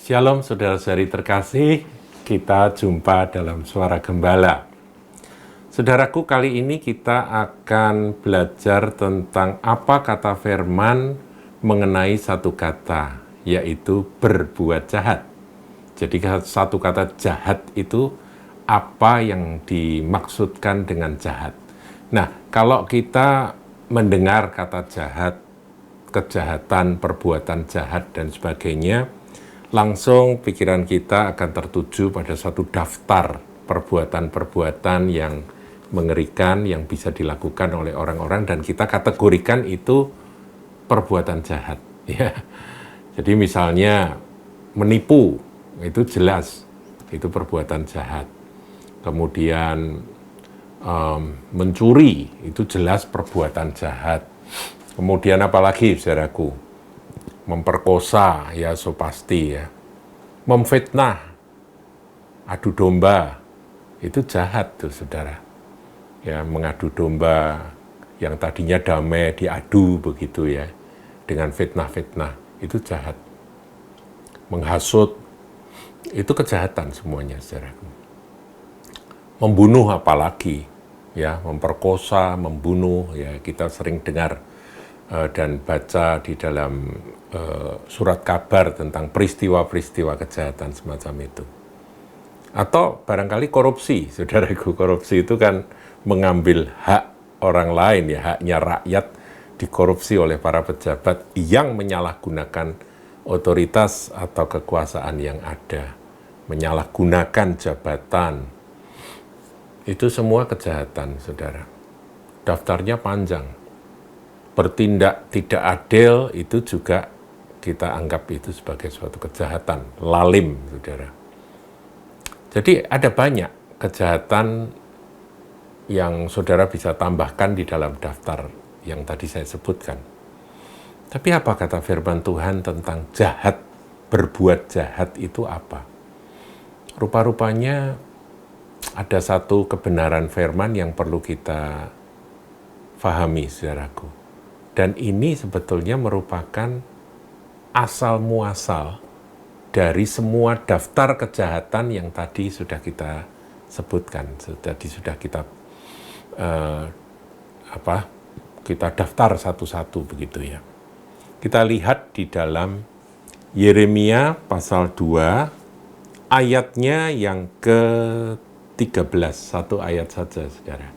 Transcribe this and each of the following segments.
Shalom saudara-saudari terkasih, kita jumpa dalam Suara Gembala. Saudaraku, kali ini kita akan belajar tentang apa kata firman mengenai satu kata, yaitu berbuat jahat. Jadi satu kata jahat itu apa yang dimaksudkan dengan jahat. Nah, kalau kita mendengar kata jahat, kejahatan, perbuatan jahat, dan sebagainya, langsung pikiran kita akan tertuju pada satu daftar perbuatan-perbuatan yang mengerikan yang bisa dilakukan oleh orang-orang dan kita kategorikan itu perbuatan jahat. Ya. Jadi misalnya menipu, itu jelas, itu perbuatan jahat. Kemudian mencuri, itu jelas perbuatan jahat. Kemudian apalagi, saudaraku? Memperkosa, ya so pasti ya. Memfitnah, adu domba, itu jahat tuh saudara. Ya, mengadu domba yang tadinya damai diadu begitu ya, dengan fitnah-fitnah, itu jahat. Menghasut, itu kejahatan semuanya saudaraku. Membunuh apalagi, ya, memperkosa, membunuh, ya kita sering dengar dan baca di dalam surat kabar tentang peristiwa-peristiwa kejahatan semacam itu. Atau barangkali korupsi, saudaraku, korupsi itu kan mengambil hak orang lain, ya haknya rakyat dikorupsi oleh para pejabat yang menyalahgunakan otoritas atau kekuasaan yang ada, menyalahgunakan jabatan. Itu semua kejahatan, saudara. Daftarnya panjang. Bertindak tidak adil itu juga kita anggap itu sebagai suatu kejahatan, lalim, saudara. Jadi ada banyak kejahatan yang saudara bisa tambahkan di dalam daftar yang tadi saya sebutkan. Tapi apa kata firman Tuhan tentang jahat, berbuat jahat itu apa? Rupa-rupanya ada satu kebenaran firman yang perlu kita fahami, saudaraku. Dan ini sebetulnya merupakan asal-muasal dari semua daftar kejahatan yang tadi sudah kita sebutkan, sudah kita kita daftar satu-satu begitu ya. Kita lihat di dalam Yeremia pasal 2 ayatnya yang ke-13, satu ayat saja, saudara.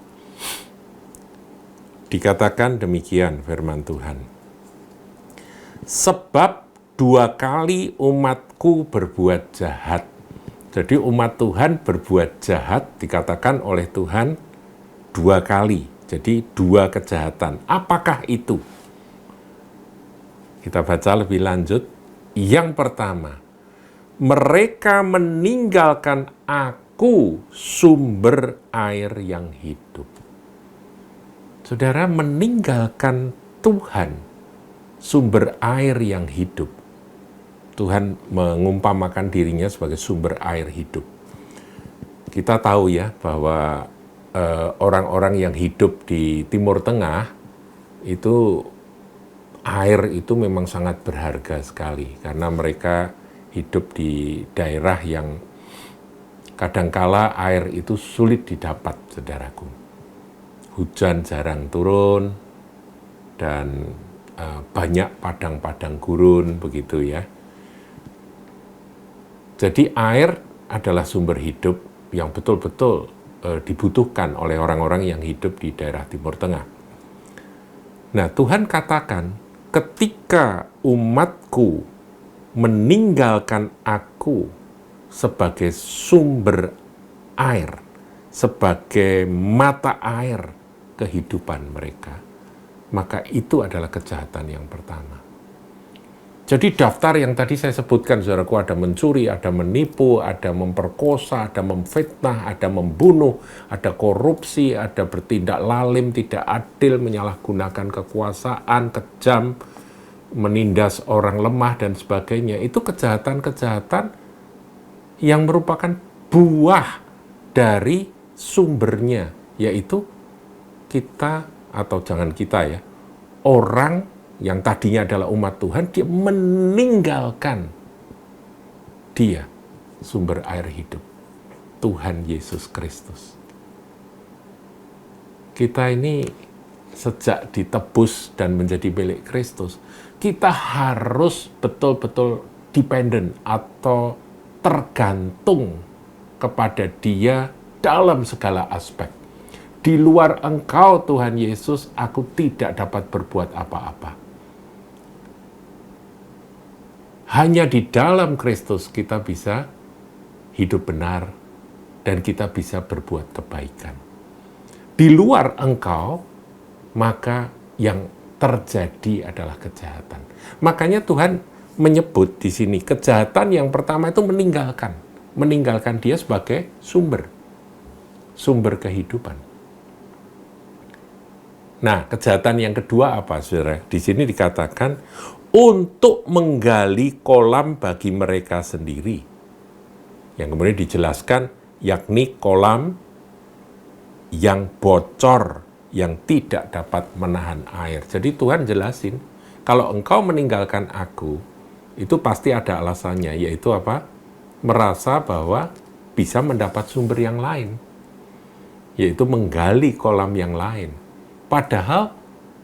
Dikatakan demikian firman Tuhan. Sebab 2 kali umatku berbuat jahat. Jadi umat Tuhan berbuat jahat dikatakan oleh Tuhan 2 kali. Jadi 2 kejahatan. Apakah itu? Kita baca lebih lanjut. Yang pertama, mereka meninggalkan aku sumber air yang hidup. Saudara, meninggalkan Tuhan, sumber air yang hidup. Tuhan mengumpamakan dirinya sebagai sumber air hidup. Kita tahu ya bahwa orang-orang yang hidup di Timur Tengah itu air itu memang sangat berharga sekali karena mereka hidup di daerah yang kadangkala air itu sulit didapat, saudaraku. Hujan jarang turun dan banyak padang-padang gurun begitu ya. Jadi air adalah sumber hidup yang betul-betul dibutuhkan oleh orang-orang yang hidup di daerah Timur Tengah. Nah, Tuhan katakan ketika umatku meninggalkan aku sebagai sumber air, sebagai mata air kehidupan mereka, maka itu adalah kejahatan yang pertama. Jadi daftar yang tadi saya sebutkan, saudaraku, ada mencuri, ada menipu, ada memperkosa, ada memfitnah, ada membunuh, ada korupsi, ada bertindak lalim, tidak adil, menyalahgunakan kekuasaan, kejam, menindas orang lemah, dan sebagainya. Itu kejahatan-kejahatan yang merupakan buah dari sumbernya, yaitu kita, atau jangan kita ya, orang yang tadinya adalah umat Tuhan, dia meninggalkan Dia sumber air hidup, Tuhan Yesus Kristus. Kita ini sejak ditebus dan menjadi milik Kristus, kita harus betul-betul dependent atau tergantung kepada Dia dalam segala aspek. Di luar Engkau, Tuhan Yesus, aku tidak dapat berbuat apa-apa. Hanya di dalam Kristus kita bisa hidup benar dan kita bisa berbuat kebaikan. Di luar Engkau, maka yang terjadi adalah kejahatan. Makanya Tuhan menyebut di sini kejahatan yang pertama itu meninggalkan Dia sebagai sumber kehidupan. Nah, kejahatan yang kedua apa, saudara? Di sini dikatakan untuk menggali kolam bagi mereka sendiri. Yang kemudian dijelaskan, yakni kolam yang bocor, yang tidak dapat menahan air. Jadi Tuhan jelasin, kalau engkau meninggalkan aku, itu pasti ada alasannya, yaitu apa? Merasa bahwa bisa mendapat sumber yang lain, yaitu menggali kolam yang lain. Padahal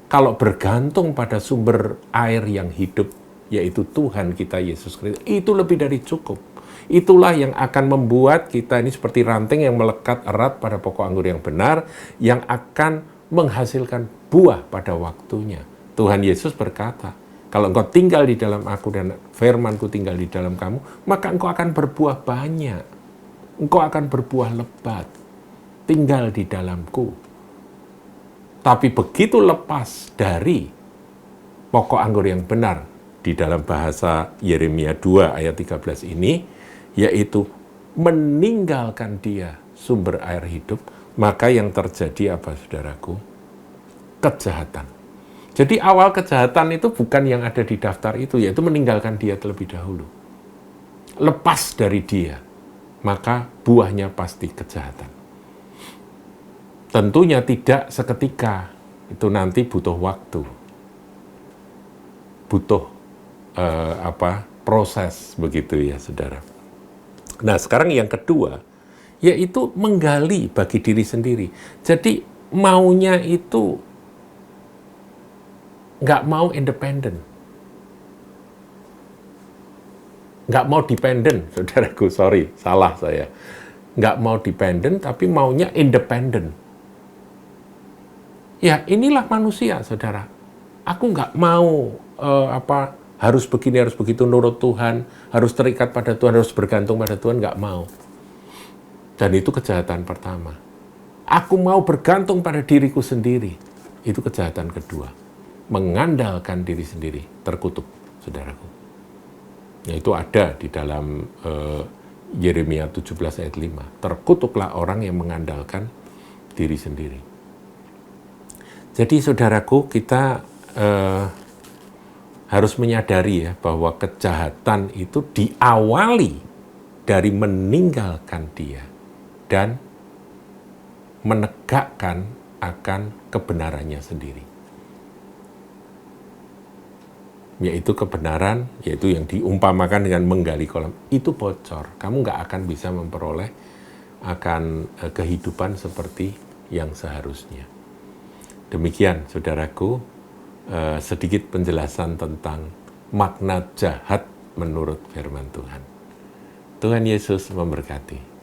kalau bergantung pada sumber air yang hidup, yaitu Tuhan kita Yesus Kristus, itu lebih dari cukup. Itulah yang akan membuat kita ini seperti ranting yang melekat erat pada pokok anggur yang benar, yang akan menghasilkan buah pada waktunya. Tuhan Yesus berkata, kalau engkau tinggal di dalam aku dan firman-Ku tinggal di dalam kamu, maka engkau akan berbuah banyak. Engkau akan berbuah lebat. Tinggal di dalamku. Tapi begitu lepas dari pokok anggur yang benar, di dalam bahasa Yeremia 2 ayat 13 ini, yaitu meninggalkan Dia sumber air hidup, maka yang terjadi apa, saudaraku? Kejahatan. Jadi awal kejahatan itu bukan yang ada di daftar itu, yaitu meninggalkan Dia terlebih dahulu. Lepas dari Dia, maka buahnya pasti kejahatan. Tentunya tidak seketika, itu nanti butuh waktu, butuh proses begitu ya, saudara. Nah, sekarang yang kedua, yaitu menggali bagi diri sendiri. Jadi maunya itu nggak mau independen, nggak mau dependen, saudaraku, sorry, salah saya. Nggak mau dependen, tapi maunya independen. Ya, inilah manusia, saudara. Aku nggak mau harus begini, harus begitu, nurut Tuhan, harus terikat pada Tuhan, harus bergantung pada Tuhan, nggak mau. Dan itu kejahatan pertama. Aku mau bergantung pada diriku sendiri. Itu kejahatan kedua. Mengandalkan diri sendiri, terkutuk, saudaraku. Ya, itu ada di dalam Yeremia 17 ayat 5. Terkutuklah orang yang mengandalkan diri sendiri. Jadi saudaraku, kita harus menyadari ya bahwa kejahatan itu diawali dari meninggalkan Dia dan menegakkan akan kebenarannya sendiri. Yaitu kebenaran, yaitu yang diumpamakan dengan menggali kolam, itu bocor. Kamu nggak akan bisa memperoleh akan kehidupan seperti yang seharusnya. Demikian, saudaraku, sedikit penjelasan tentang makna jahat menurut firman Tuhan. Tuhan Yesus memberkati.